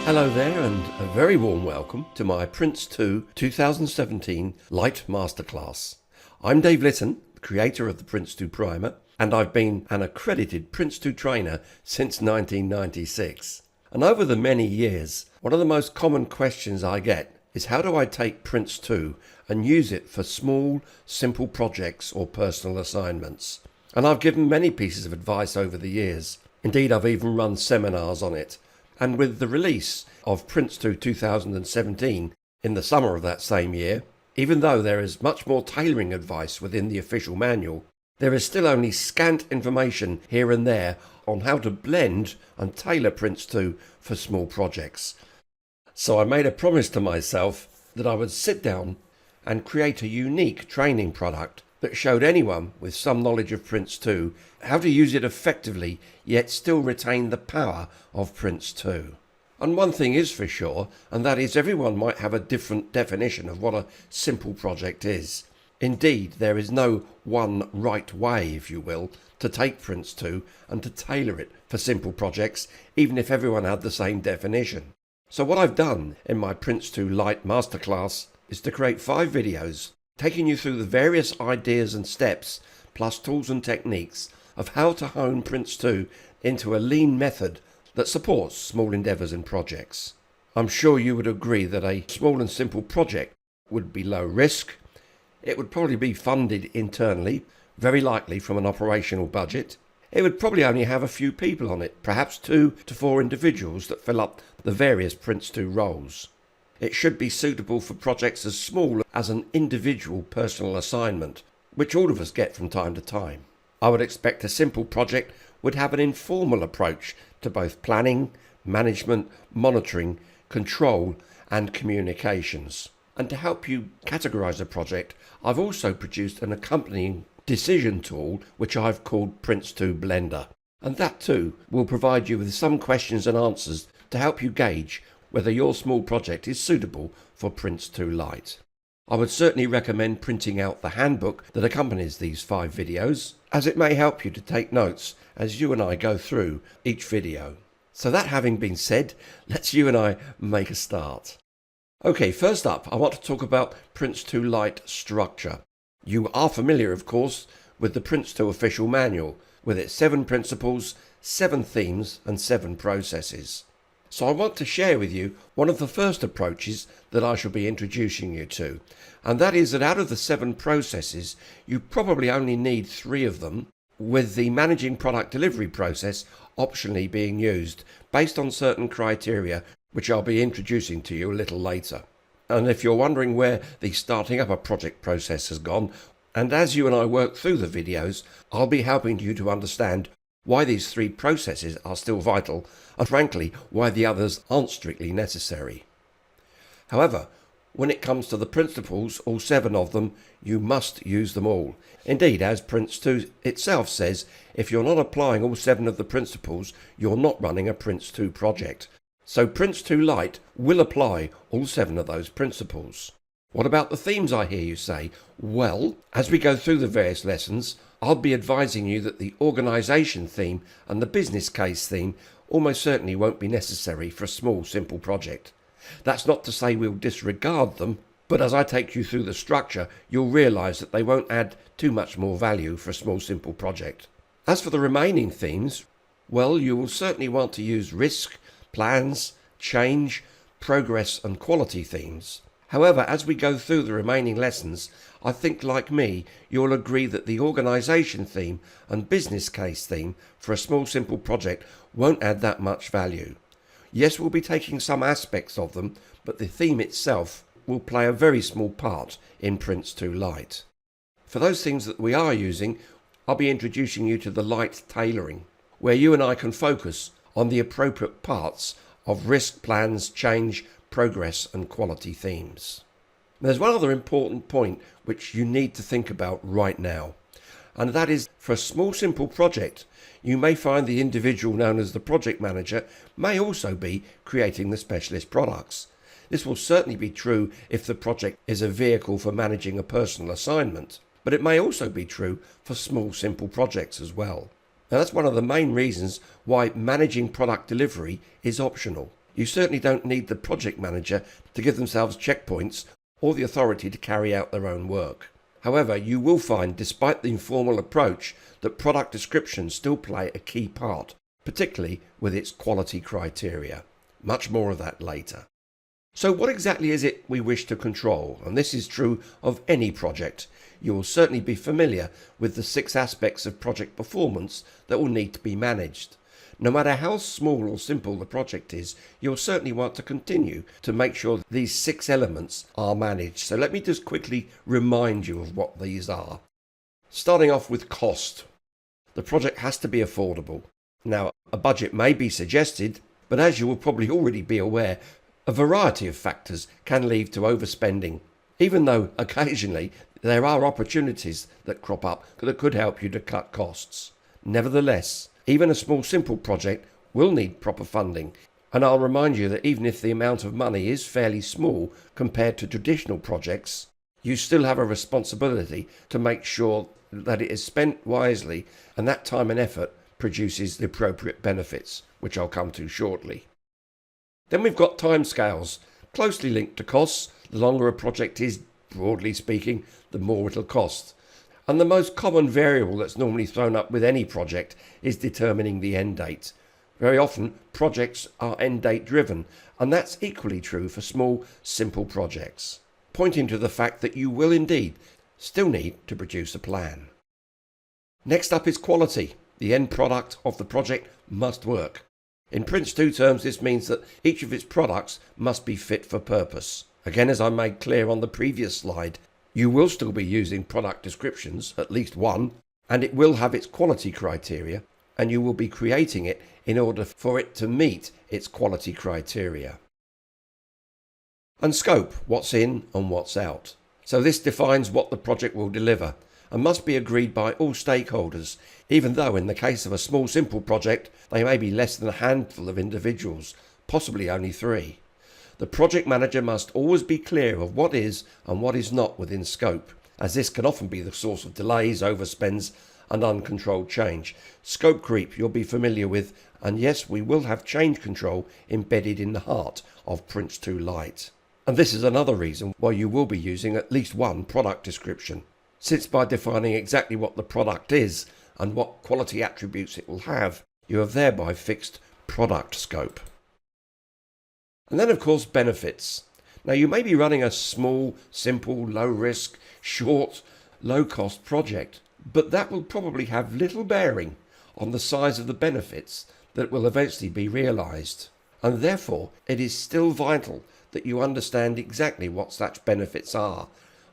Hello there and a very warm welcome to my PRINCE2 2017 Lite Masterclass. I'm Dave Litton, the creator of the PRINCE2 Primer, and I've been an accredited PRINCE2 trainer since 1996. And over the many years, one of the most common questions I get is how do I take PRINCE2 and use it for small, simple projects or personal assignments? And I've given many pieces of advice over the years. Indeed, I've even run seminars on it. And with the release of PRINCE2 2017 in the summer of that same year, even though there is much more tailoring advice within the official manual, there is still only scant information here and there on how to blend and tailor PRINCE2 for small projects. So I made a promise to myself that I would sit down and create a unique training product that showed anyone with some knowledge of PRINCE2 how to use it effectively yet still retain the power of PRINCE2. And one thing is for sure, and that is everyone might have a different definition of what a simple project is. Indeed, there is no one right way, if you will, to take PRINCE2 and to tailor it for simple projects, even if everyone had the same definition. So what I've done in my PRINCE2 Lite Masterclass is to create 5 videos taking you through the various ideas and steps, plus tools and techniques of how to hone PRINCE2 into a lean method that supports small endeavours and projects. I'm sure you would agree that a small and simple project would be low risk. It would probably be funded internally, very likely from an operational budget. It would probably only have a few people on it, perhaps 2 to 4 individuals that fill up the various PRINCE2 roles. It should be suitable for projects as small as an individual personal assignment, which all of us get from time to time. I would expect a simple project would have an informal approach to both planning, management, monitoring, control and communications. And to help you categorise a project, I've also produced an accompanying decision tool which I've called PRINCE2 Blender. And that too will provide you with some questions and answers to help you gauge whether your small project is suitable for PRINCE2 Lite. I would certainly recommend printing out the handbook that accompanies these 5 videos, as it may help you to take notes as you and I go through each video. So that having been said, let's you and I make a start. Okay, first up, I want to talk about PRINCE2 Lite structure. You are familiar, of course, with the PRINCE2 official manual, with its 7 principles, 7 themes and 7 processes. So I want to share with you one of the first approaches that I shall be introducing you to, and that is that out of the 7 processes, you probably only need 3 of them, with the managing product delivery process optionally being used based on certain criteria which I'll be introducing to you a little later. And if you're wondering where the starting up a project process has gone, and as you and I work through the videos, I'll be helping you to understand why these 3 processes are still vital, and frankly, why the others aren't strictly necessary. However, when it comes to the principles, all 7 of them, you must use them all. Indeed, as PRINCE2 itself says, if you're not applying all 7 of the principles, you're not running a PRINCE2 project. So PRINCE2 Lite will apply all 7 of those principles. What about the themes, I hear you say? Well, as we go through the various lessons, I'll be advising you that the organisation theme and the business case theme almost certainly won't be necessary for a small, simple project. That's not to say we'll disregard them, but as I take you through the structure, you'll realise that they won't add too much more value for a small, simple project. As for the remaining themes, well, you will certainly want to use risk, plans, change, progress and quality themes. However, as we go through the remaining lessons, I think, like me, you'll agree that the organisation theme and business case theme for a small, simple project won't add that much value. Yes, we'll be taking some aspects of them, but the theme itself will play a very small part in PRINCE2 Lite. For those things that we are using, I'll be introducing you to the Lite tailoring, where you and I can focus on the appropriate parts of risk, plans, change, progress and quality themes. There's one other important point which you need to think about right now, and that is for a small simple project you may find the individual known as the project manager may also be creating the specialist products. This will certainly be true if the project is a vehicle for managing a personal assignment, but it may also be true for small simple projects as well. Now that's one of the main reasons why managing product delivery is optional. You certainly don't need the project manager to give themselves checkpoints or the authority to carry out their own work. However, you will find, despite the informal approach, that product descriptions still play a key part, particularly with its quality criteria. Much more of that later. So what exactly is it we wish to control? And this is true of any project. You will certainly be familiar with the 6 aspects of project performance that will need to be managed. No matter how small or simple the project is, you'll certainly want to continue to make sure these 6 elements are managed. So let me just quickly remind you of what these are. Starting off with cost. The project has to be affordable. Now, a budget may be suggested, but as you will probably already be aware, a variety of factors can lead to overspending, even though occasionally there are opportunities that crop up that could help you to cut costs. Nevertheless, even a small simple project will need proper funding, and I'll remind you that even if the amount of money is fairly small compared to traditional projects, you still have a responsibility to make sure that it is spent wisely and that time and effort produces the appropriate benefits, which I'll come to shortly. Then we've got timescales, closely linked to costs. The longer a project is, broadly speaking, the more it'll cost. And the most common variable that's normally thrown up with any project is determining the end date. Very often, projects are end date driven, and that's equally true for small, simple projects, pointing to the fact that you will indeed still need to produce a plan. Next up is quality. The end product of the project must work. In PRINCE2 terms, this means that each of its products must be fit for purpose. Again, as I made clear on the previous slide, you will still be using product descriptions, at least one, and it will have its quality criteria, and you will be creating it in order for it to meet its quality criteria. And scope, what's in and what's out. So this defines what the project will deliver and must be agreed by all stakeholders, even though in the case of a small simple project they may be less than a handful of individuals, possibly only 3. The project manager must always be clear of what is and what is not within scope, as this can often be the source of delays, overspends and uncontrolled change. Scope creep you'll be familiar with, and yes, we will have change control embedded in the heart of PRINCE2 Lite. And this is another reason why you will be using at least one product description, since by defining exactly what the product is and what quality attributes it will have, you have thereby fixed product scope. And then of course benefits. Now you may be running a small, simple, low risk, short, low cost project, but that will probably have little bearing on the size of the benefits that will eventually be realised. And therefore it is still vital that you understand exactly what such benefits are.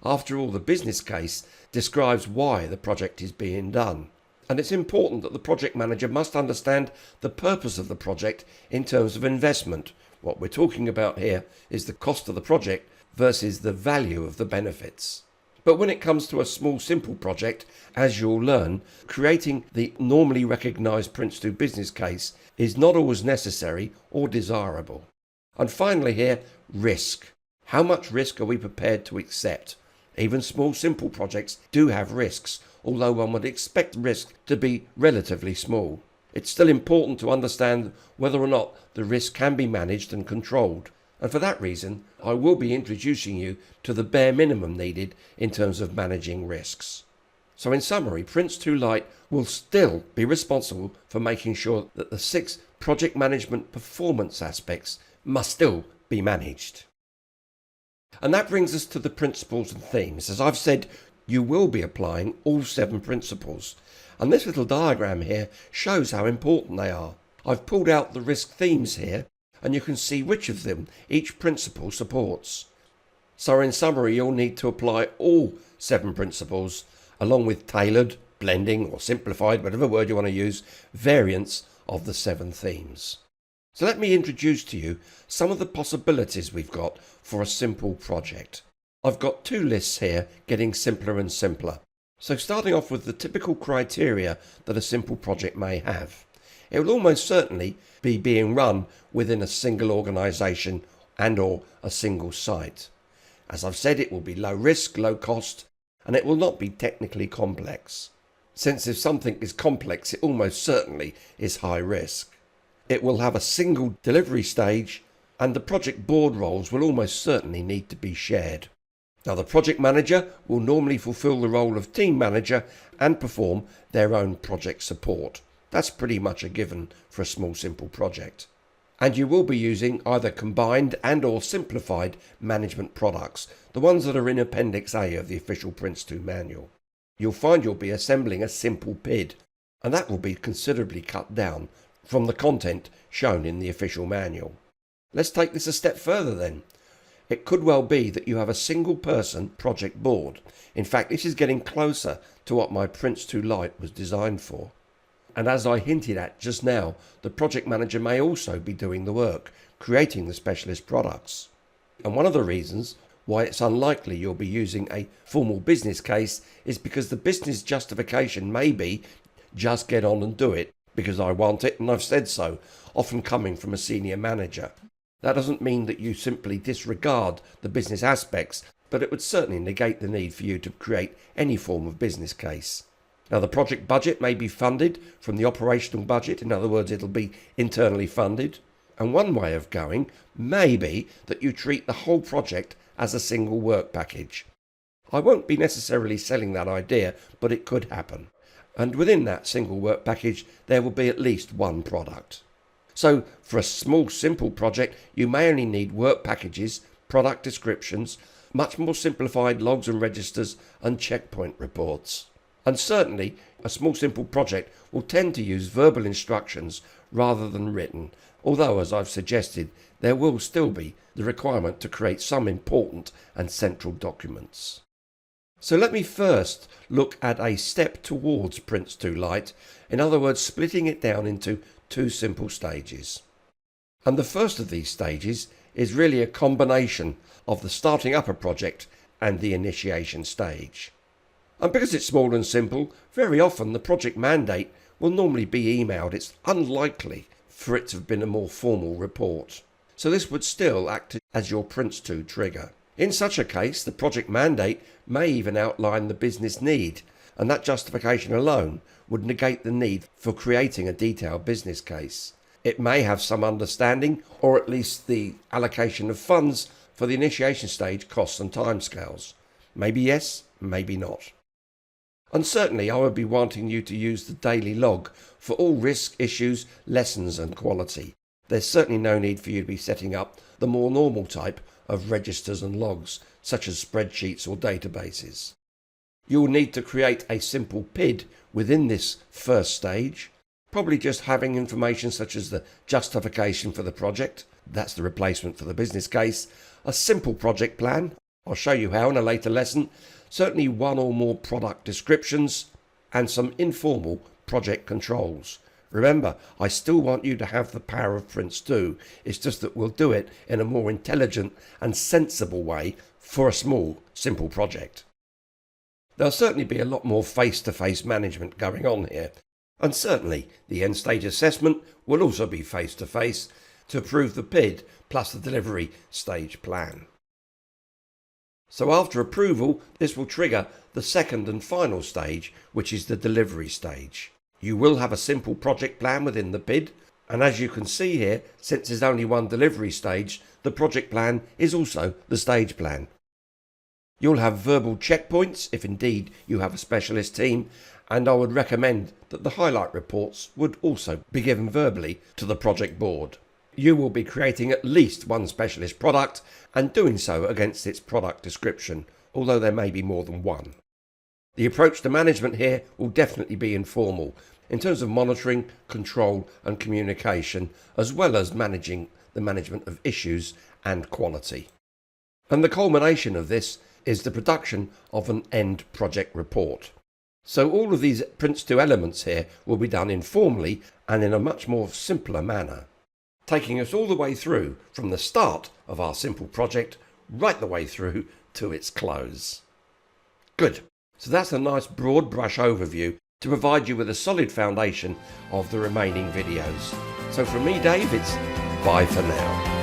After all, the business case describes why the project is being done. And it's important that the project manager must understand the purpose of the project in terms of investment. What we're talking about here is the cost of the project versus the value of the benefits. But when it comes to a small, simple project, as you'll learn, creating the normally recognised PRINCE2 business case is not always necessary or desirable. And finally here, risk. How much risk are we prepared to accept? Even small, simple projects do have risks, although one would expect risk to be relatively small. It's still important to understand whether or not the risk can be managed and controlled. And for that reason, I will be introducing you to the bare minimum needed in terms of managing risks. So in summary, PRINCE2 Lite will still be responsible for making sure that the 6 project management performance aspects must still be managed. And that brings us to the principles and themes. As I've said, you will be applying all 7 principles. And this little diagram here shows how important they are. I've pulled out the risk themes here, and you can see which of them each principle supports. So in summary, you'll need to apply all 7 principles, along with tailored, blending or simplified, whatever word you want to use, variants of the 7 themes. So let me introduce to you some of the possibilities we've got for a simple project. I've got 2 lists here, getting simpler and simpler. So starting off with the typical criteria that a simple project may have. It will almost certainly be being run within a single organisation and or a single site. As I've said, it will be low risk, low cost, and it will not be technically complex. Since if something is complex, it almost certainly is high risk. It will have a single delivery stage and the project board roles will almost certainly need to be shared. Now, the project manager will normally fulfill the role of team manager and perform their own project support. That's pretty much a given for a small simple project. And you will be using either combined and or simplified management products, the ones that are in Appendix A of the official PRINCE2 manual. You'll find you'll be assembling a simple PID, and that will be considerably cut down from the content shown in the official manual. Let's take this a step further then. It could well be that you have a single person project board. In fact, this is getting closer to what my PRINCE2 Lite was designed for. And as I hinted at just now, the project manager may also be doing the work, creating the specialist products. And one of the reasons why it's unlikely you'll be using a formal business case is because the business justification may be just get on and do it because I want it and I've said so, often coming from a senior manager. That doesn't mean that you simply disregard the business aspects, but it would certainly negate the need for you to create any form of business case. Now, the project budget may be funded from the operational budget. In other words, it'll be internally funded. And one way of going may be that you treat the whole project as a single work package. I won't be necessarily selling that idea, but it could happen. And within that single work package, there will be at least one product. So for a small, simple project, you may only need work packages, product descriptions, much more simplified logs and registers, and checkpoint reports. And certainly, a small, simple project will tend to use verbal instructions rather than written, although, as I've suggested, there will still be the requirement to create some important and central documents. So let me first look at a step towards PRINCE2 Lite, in other words, splitting it down into two simple stages. And the first of these stages is really a combination of the starting up a project and the initiation stage. And because it's small and simple, very often the project mandate will normally be emailed. It's unlikely for it to have been a more formal report. So this would still act as your PRINCE2 trigger. In such a case, the project mandate may even outline the business need, and that justification alone would negate the need for creating a detailed business case. It may have some understanding, or at least the allocation of funds for the initiation stage costs and timescales. Maybe yes, maybe not. And certainly I would be wanting you to use the daily log for all risk, issues, lessons and quality. There's certainly no need for you to be setting up the more normal type of registers and logs, such as spreadsheets or databases. You will need to create a simple PID within this first stage, probably just having information such as the justification for the project, that's the replacement for the business case, a simple project plan, I'll show you how in a later lesson, certainly one or more product descriptions, and some informal project controls. Remember, I still want you to have the power of PRINCE2, it's just that we'll do it in a more intelligent and sensible way for a small, simple project. There'll certainly be a lot more face-to-face management going on here, and certainly the end-stage assessment will also be face-to-face to approve the PID plus the delivery stage plan. So after approval, this will trigger the second and final stage, which is the delivery stage. You will have a simple project plan within the PID, and as you can see here, since there's only one delivery stage, the project plan is also the stage plan. You'll have verbal checkpoints if indeed you have a specialist team, and I would recommend that the highlight reports would also be given verbally to the project board. You will be creating at least one specialist product and doing so against its product description, although there may be more than one. The approach to management here will definitely be informal in terms of monitoring, control and communication, as well as managing the management of issues and quality. And the culmination of this is the production of an end project report. So all of these PRINCE2 elements here will be done informally and in a much more simpler manner, taking us all the way through from the start of our simple project right the way through to its close. Good. So that's a nice broad brush overview to provide you with a solid foundation of the remaining videos. So from me, Dave, it's bye for now.